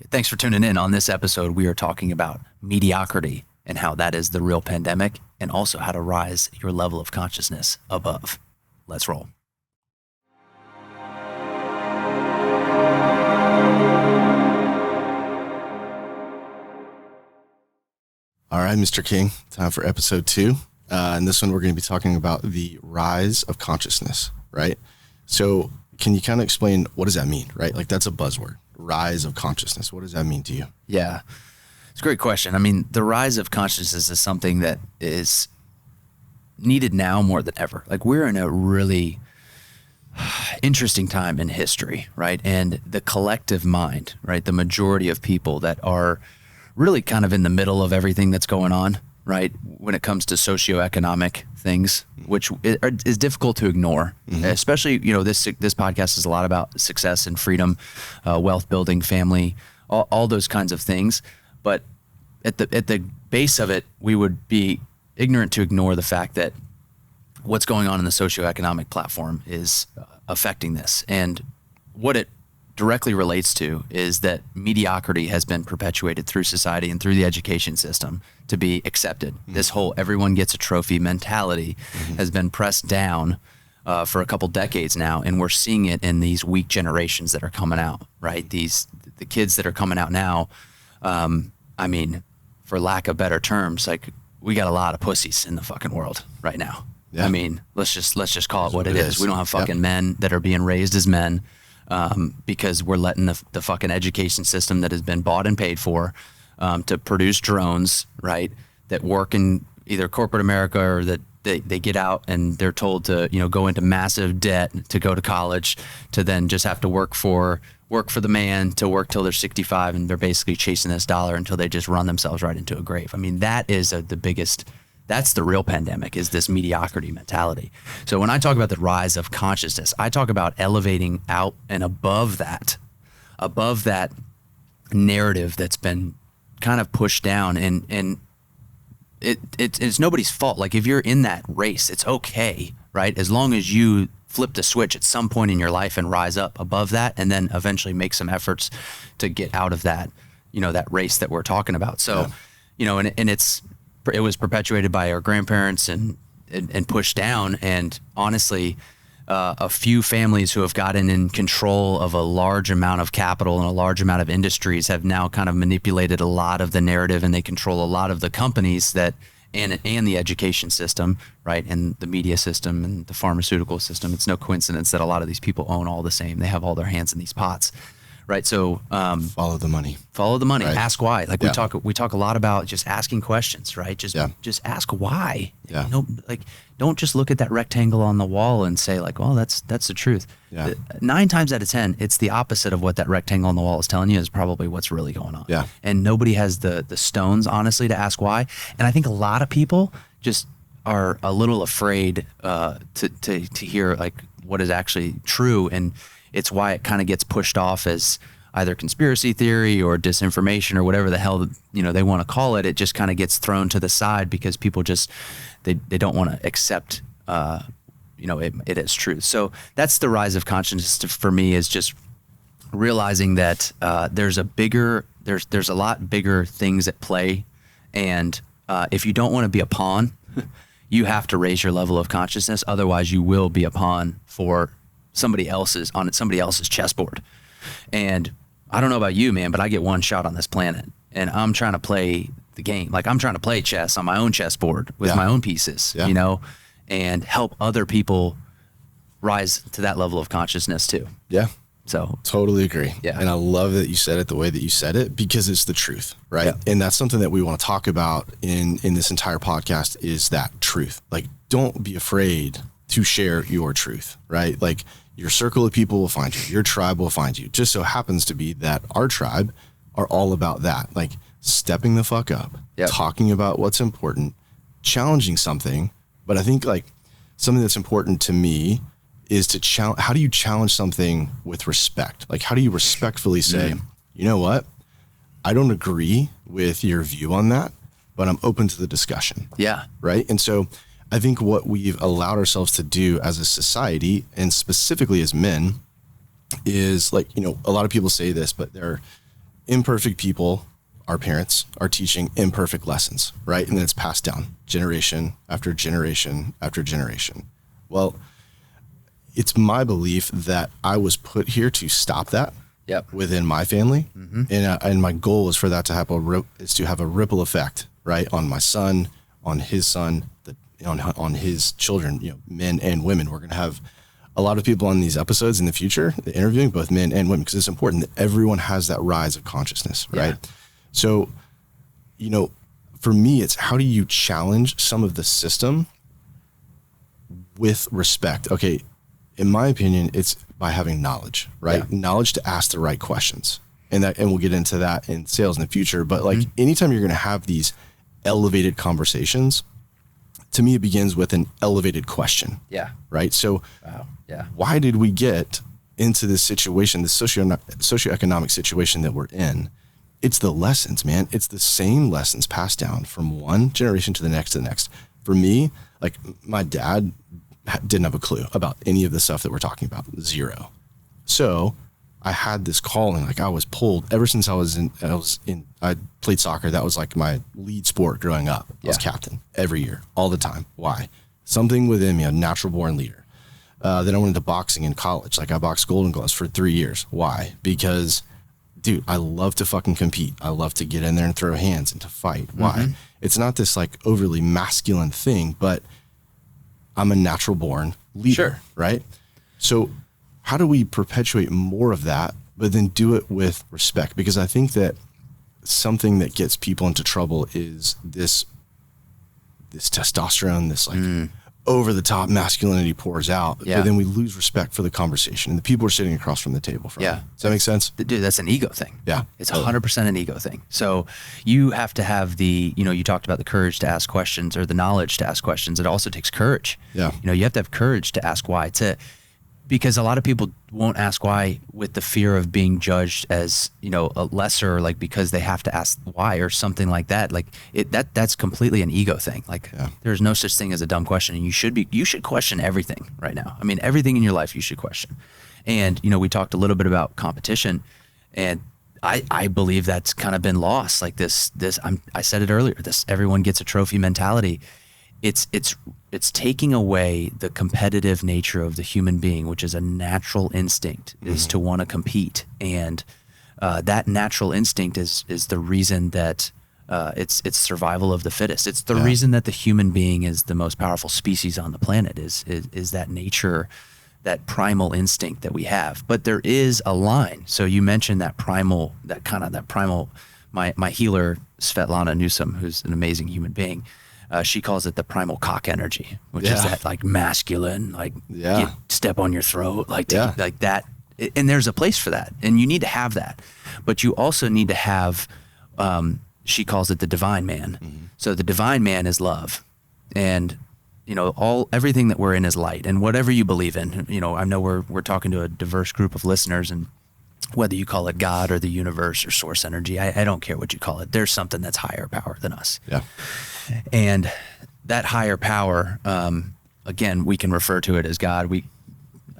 Thanks for tuning in. On this episode, we are talking about mediocrity and how that is the real pandemic, and also how to rise your level of consciousness above. Let's roll. All right, Mr. King, time for episode 2. In this one, we're going to be talking about the rise of consciousness, right? So can you kind of explain, what does that mean, right? Like, that's a buzzword, rise of consciousness. What does that mean to you? Yeah, it's a great question. I mean, the rise of consciousness is something that is needed now more than ever. Like, we're in a really interesting time in history, right? And the collective mind, right? The majority of people that are really kind of in the middle of everything that's going on, right? When it comes to socioeconomic things, which is difficult to ignore, especially, this podcast is a lot about success and freedom, wealth building, family, all those kinds of things. But at the base of it, we would be ignorant to ignore the fact that what's going on in the socioeconomic platform is affecting this. And what it directly relates to is that mediocrity has been perpetuated through society and through the education system to be accepted. This whole everyone gets a trophy mentality has been pressed down for a couple decades now, and we're seeing it in these weak generations that are coming out, right? The kids that are coming out now, I mean, for lack of better terms, like, we got a lot of pussies in the fucking world right now. Yeah. I mean, let's just call it what it is. We don't have fucking men that are being raised as men. Because we're letting the fucking education system that has been bought and paid for to produce drones, right, that work in either corporate America, or that they get out and they're told to, go into massive debt to go to college, to then just have to work for the man, to work till they're 65, and they're basically chasing this dollar until they just run themselves right into a grave. I mean, that is the biggest. That's the real pandemic, is this mediocrity mentality. So when I talk about the rise of consciousness, I talk about elevating out and above that narrative that's been kind of pushed down, and it's nobody's fault. Like, if you're in that race, it's okay, right? As long as you flip the switch at some point in your life and rise up above that, and then eventually make some efforts to get out of that, that race that we're talking about. So, and it was perpetuated by our grandparents and pushed down. And honestly, a few families who have gotten in control of a large amount of capital and a large amount of industries have now kind of manipulated a lot of the narrative, and they control a lot of the companies that, and the education system, right? And the media system and the pharmaceutical system. It's no coincidence that a lot of these people own all the same. They have all their hands in these pots. Right. So follow the money. Right. Ask why. Like, we talk a lot about just asking questions, right? Just ask why. Yeah. Don't just look at that rectangle on the wall and say, like, well, that's the truth. Yeah. 9 times out of 10, it's the opposite of what that rectangle on the wall is telling you is probably what's really going on. Yeah. And nobody has the stones, honestly, to ask why. And I think a lot of people just are a little afraid to hear, like, what is actually true. And it's why it kind of gets pushed off as either conspiracy theory or disinformation or whatever the hell, they want to call it. It just kind of gets thrown to the side because people just, they don't want to accept, it as truth. So that's the rise of consciousness for me, is just realizing that there's a lot bigger things at play. And if you don't want to be a pawn, you have to raise your level of consciousness. Otherwise you will be a pawn for somebody else's chessboard. And I don't know about you, man, but I get one shot on this planet, and I'm trying to play the game. Like, I'm trying to play chess on my own chessboard with my own pieces, and help other people rise to that level of consciousness too. Yeah. So totally agree. Yeah. And I love that you said it the way that you said it, because it's the truth, right? Yeah. And that's something that we want to talk about in this entire podcast, is that truth. Like, don't be afraid to share your truth, right? Like, your circle of people will find you. Your tribe will find you. Just so happens to be that our tribe are all about that. Like, stepping the fuck up, talking about what's important, challenging something. But I think, like, something that's important to me is to challenge. How do you challenge something with respect? Like, how do you respectfully say, you know what? I don't agree with your view on that, but I'm open to the discussion. Yeah. Right. And so I think what we've allowed ourselves to do as a society, and specifically as men, is, like, a lot of people say this, but they're imperfect people, our parents, are teaching imperfect lessons, right? And then it's passed down generation after generation after generation. Well, it's my belief that I was put here to stop that within my family. And my goal is for that to have a ripple effect, right? On my son, on his son, on his children, you know, men and women. We're going to have a lot of people on these episodes in the future, interviewing both men and women, because it's important that everyone has that rise of consciousness, right? So, you know, for me, it's how do you challenge some of the system with respect? Okay, in my opinion, it's by having knowledge, right? Yeah. Knowledge to ask the right questions. And we'll get into that in sales in the future. But like anytime you're going to have these elevated conversations, to me, it begins with an elevated question. Yeah. Right. So why did we get into this situation, this socioeconomic situation that we're in? It's the lessons, man. It's the same lessons passed down from one generation to the next to the next. For me, like my dad didn't have a clue about any of the stuff that we're talking about. Zero. So I had this calling, like I was pulled ever since I played soccer. That was like my lead sport growing up. I was captain every year, all the time. Why? Something within me, a natural born leader. Then I went into boxing in college. Like I boxed Golden Gloves for 3 years. Why? Because dude, I love to fucking compete. I love to get in there and throw hands and to fight. Why? It's not this like overly masculine thing, but I'm a natural born leader, right? So how do we perpetuate more of that, but then do it with respect? Because I think that something that gets people into trouble is this testosterone, this like over the top masculinity pours out, but then we lose respect for the conversation and the people are sitting across from the table from. Does that make sense? Dude, that's an ego thing. Yeah. It's 100% an ego thing. So you have to have you talked about the courage to ask questions or the knowledge to ask questions. It also takes courage. Yeah. You know, you have to have courage to ask why, because a lot of people won't ask why with the fear of being judged as, you know, a lesser, like because they have to ask why or something like that. Like that's completely an ego thing. Like there's no such thing as a dumb question, and you should question everything right now. I mean, everything in your life you should question. And, you know, we talked a little bit about competition, and I believe that's kind of been lost. Like I said it earlier, this everyone gets a trophy mentality. It's taking away the competitive nature of the human being, which is a natural instinct, is to want to compete. And that natural instinct is the reason that it's survival of the fittest. It's the reason that the human being is the most powerful species on the planet is that nature, that primal instinct that we have. But there is a line. So you mentioned that primal, my healer, Svetlana Newsom, who's an amazing human being, she calls it the primal cock energy, which is that like masculine, like step on your throat, like that. And there's a place for that, and you need to have that, but you also need to have. She calls it the divine man. So the divine man is love, and you know everything that we're in is light, and whatever you believe in. You know, I know we're talking to a diverse group of listeners, and whether you call it God or the universe or source energy, I don't care what you call it. There's something that's higher power than us. Yeah. And that higher power, again, we can refer to it as God.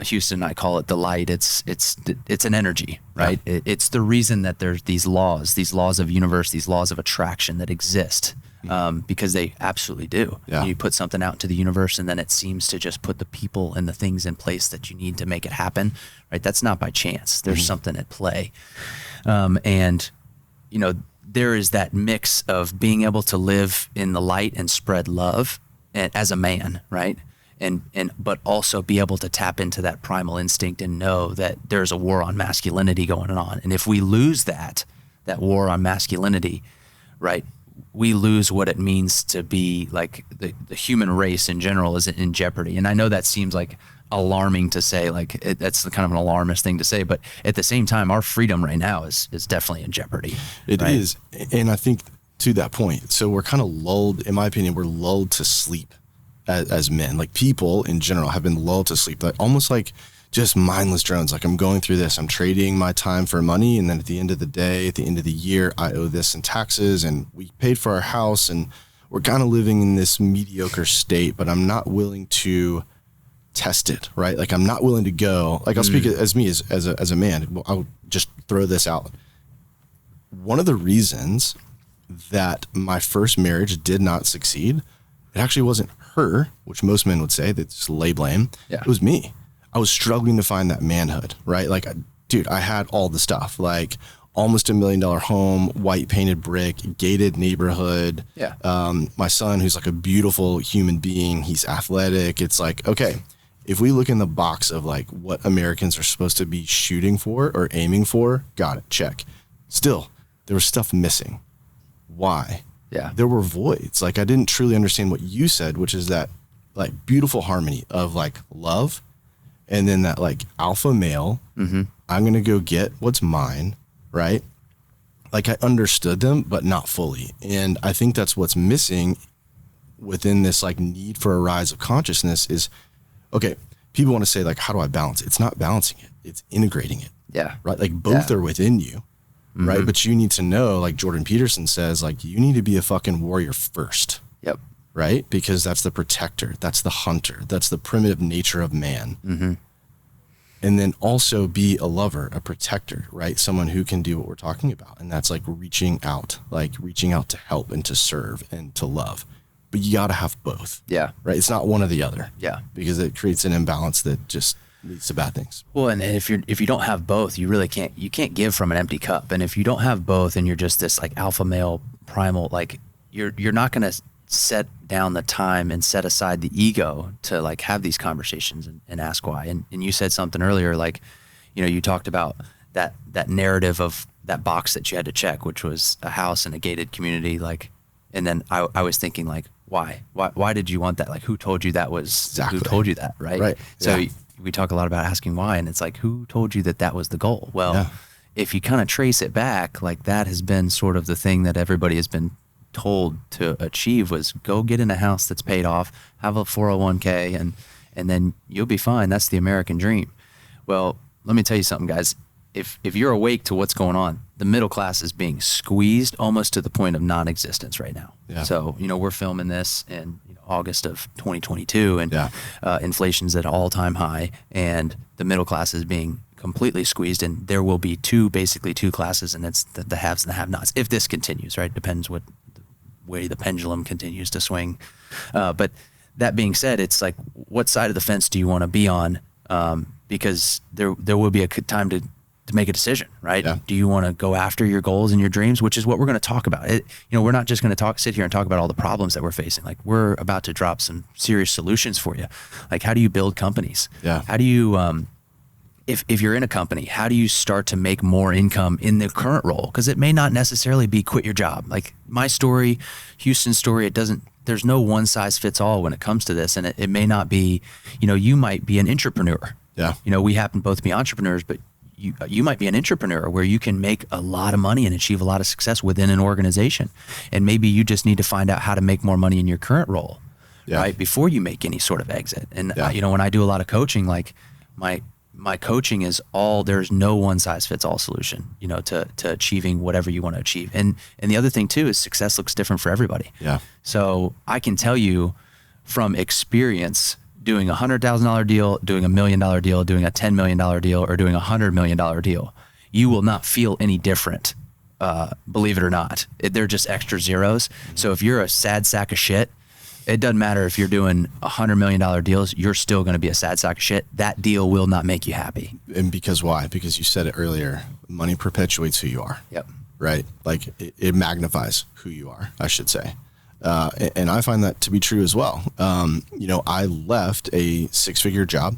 Houston and I call it the light. It's an energy, right? Yeah. It's the reason that there's these laws of universe, these laws of attraction that exist, because they absolutely do. Yeah. You put something out into the universe, and then it seems to just put the people and the things in place that you need to make it happen, right? That's not by chance. There's something at play. And, you know, there is that mix of being able to live in the light and spread love as a man, right? But also be able to tap into that primal instinct and know that there's a war on masculinity going on. And if we lose that war on masculinity, right, we lose what it means to be like the human race in general is in jeopardy. And I know that seems like alarming to say, like that's kind of an alarmist thing to say, but at the same time, our freedom right now is definitely in jeopardy. It is. And I think to that point, so we're kind of lulled, in my opinion, we're lulled to sleep as men. Like people in general have been lulled to sleep, like almost like just mindless drones. Like I'm going through this, I'm trading my time for money. And then at the end of the day, at the end of the year, I owe this in taxes, and we paid for our house, and we're kind of living in this mediocre state, but I'm not willing to test it, right? Like I'm not willing to go, like I'll speak as me as a man. I'll just throw this out. one of the reasons that my first marriage did not succeed, it actually wasn't her, which most men would say, that just lay blame. Yeah. It was me. I was struggling to find that manhood, right? Like, dude, I had all the stuff, like almost $1 million home, white painted brick, gated neighborhood. Yeah. My son, who's like a beautiful human being, he's athletic. It's like, okay, if we look in the box of like what Americans are supposed to be shooting for or aiming for, got it, check. Still, there was stuff missing. Why? Yeah. There were voids. Like, I didn't truly understand what you said, which is that like beautiful harmony of like love, and then that like alpha male, I'm going to go get what's mine, right? Like, I understood them, but not fully. And I think that's what's missing within this like need for a rise of consciousness is, okay, people want to say like, how do I balance it? It's not balancing it. It's integrating it. Yeah. Right. Like, both are within you. Right. But you need to know, like Jordan Peterson says, like, you need to be a fucking warrior first. Yep. Right. Because that's the protector. That's the hunter. That's the primitive nature of man. And then also be a lover, a protector, right? Someone who can do what we're talking about. And that's like reaching out to help and to serve and to love. But you got to have both. Yeah. Right. It's not one or the other. Yeah. Because it creates an imbalance that just leads to bad things. Well, and if you don't have both, you really can't give from an empty cup. And if you don't have both and you're just this like alpha male primal, like you're not going to set down the time and set aside the ego to like have these conversations and ask why. And you said something earlier, like, you know, you talked about that narrative of that box that you had to check, which was a house in a gated community. Like, and then I was thinking like, why did you want that? Like, who told you that was, who told you that? Right. Right. So yeah. We talk a lot about asking why, and it's like, who told you that was the goal? Well, if you kind of trace it back, like that has been sort of the thing that everybody has been told to achieve was go get in a house that's paid off, have a 401k, and then you'll be fine. That's the American dream. Well, let me tell you something, guys. If you're awake to what's going on, the middle class is being squeezed almost to the point of non-existence right now. Yeah. So, you know, we're filming this in August of 2022, and inflation's at an all-time high, and the middle class is being completely squeezed, and there will be basically two classes, and it's the haves and the have-nots. If this continues, right? Depends what way the pendulum continues to swing. But that being said, it's like, what side of the fence do you want to be on? Because there will be a time to make a decision, right? Yeah. Do you want to go after your goals and your dreams, which is what we're going to talk about. We're not just going to sit here and talk about all the problems that we're facing. Like, we're about to drop some serious solutions for you. Like, how do you build companies? Yeah. How do you, if you're in a company, how do you start to make more income in the current role? Because it may not necessarily be quit your job. Like my story, Houston's story, there's no one size fits all when it comes to this. And it may not be, you might be an entrepreneur. Yeah. We happen both to be entrepreneurs, but you might be an entrepreneur where you can make a lot of money and achieve a lot of success within an organization. And maybe you just need to find out how to make more money in your current role, right? Before you make any sort of exit. And, when I do a lot of coaching, like my coaching is there's no one size fits all solution, to achieving whatever you want to achieve. And the other thing too is success looks different for everybody. Yeah. So I can tell you from experience, doing $100,000 deal, doing $1 million deal, doing a $10 million deal, or doing a $100 million deal, you will not feel any different. Believe it or not, they're just extra zeros. Mm-hmm. So if you're a sad sack of shit, it doesn't matter if you're doing $100 million deals, you're still going to be a sad sack of shit. That deal will not make you happy. And because why? Because you said it earlier, money perpetuates who you are. Yep. Right? Like it magnifies who you are, I should say. And I find that to be true as well. I left a six-figure job,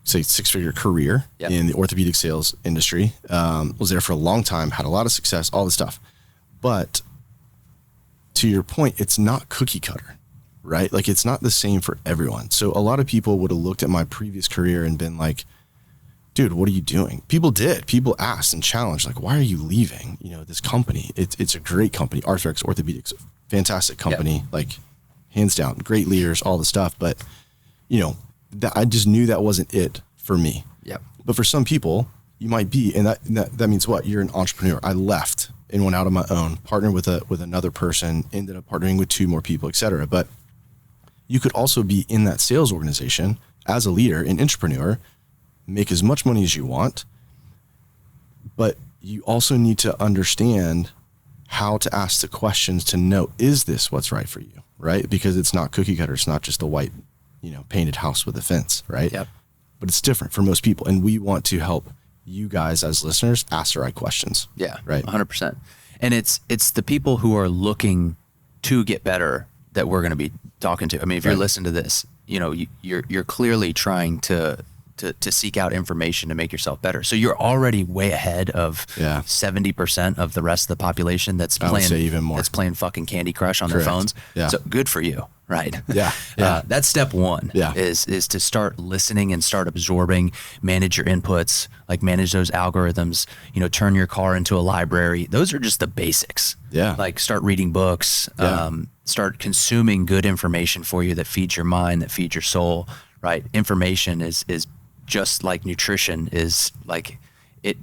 six-figure career in the orthopedic sales industry. Was there for a long time, had a lot of success, all this stuff. But to your point, it's not cookie cutter, right? Like, it's not the same for everyone. So a lot of people would have looked at my previous career and been like, dude, what are you doing? People did. People asked and challenged, like, why are you leaving, this company? It's a great company. Arthrex Orthopedics, fantastic company, like hands down, great leaders, all the stuff. But, I just knew that wasn't it for me. Yep. But for some people, you might be, and that means what? You're an entrepreneur. I left and went out on my own, partnered with another person, ended up partnering with two more people, et cetera. But you could also be in that sales organization as a leader, an entrepreneur, make as much money as you want, but you also need to understand how to ask the questions to know, is this what's right for you? Right? Because it's not cookie cutter. It's not just a white, painted house with a fence, right? Yep. But it's different for most people. And we want to help you guys as listeners ask the right questions. Yeah. Right. 100%. And it's the people who are looking to get better that we're going to be talking to. I mean, if you're listening to this, you're clearly trying to seek out information to make yourself better. So you're already way ahead of 70% of the rest of the population that's playing fucking Candy Crush on their phones. Yeah. So good for you. Right. Yeah. That's step one. Yeah. Is to start listening and start absorbing, manage your inputs, like manage those algorithms, turn your car into a library. Those are just the basics. Yeah. Like start reading books, start consuming good information for you that feeds your mind, that feeds your soul, right? Information is just like nutrition is like it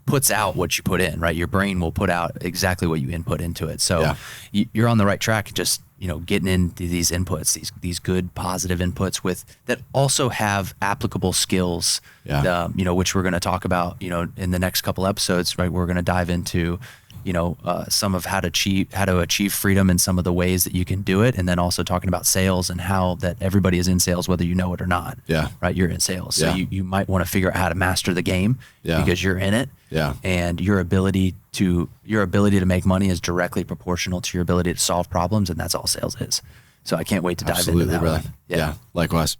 puts out what you put in, right? Your brain will put out exactly what you input into it. So you're on the right track, just, getting into these inputs, these good positive inputs that also have applicable skills, which we're going to talk about, in the next couple episodes, right? We're going to dive into, some of how to achieve freedom and some of the ways that you can do it. And then also talking about sales and how that everybody is in sales, whether you know it or not. Yeah. Right. You're in sales. So you might want to figure out how to master the game because you're in it. Yeah. And your ability to make money is directly proportional to your ability to solve problems. And that's all sales is. So I can't wait to dive into that. Brother. One. Yeah. Likewise.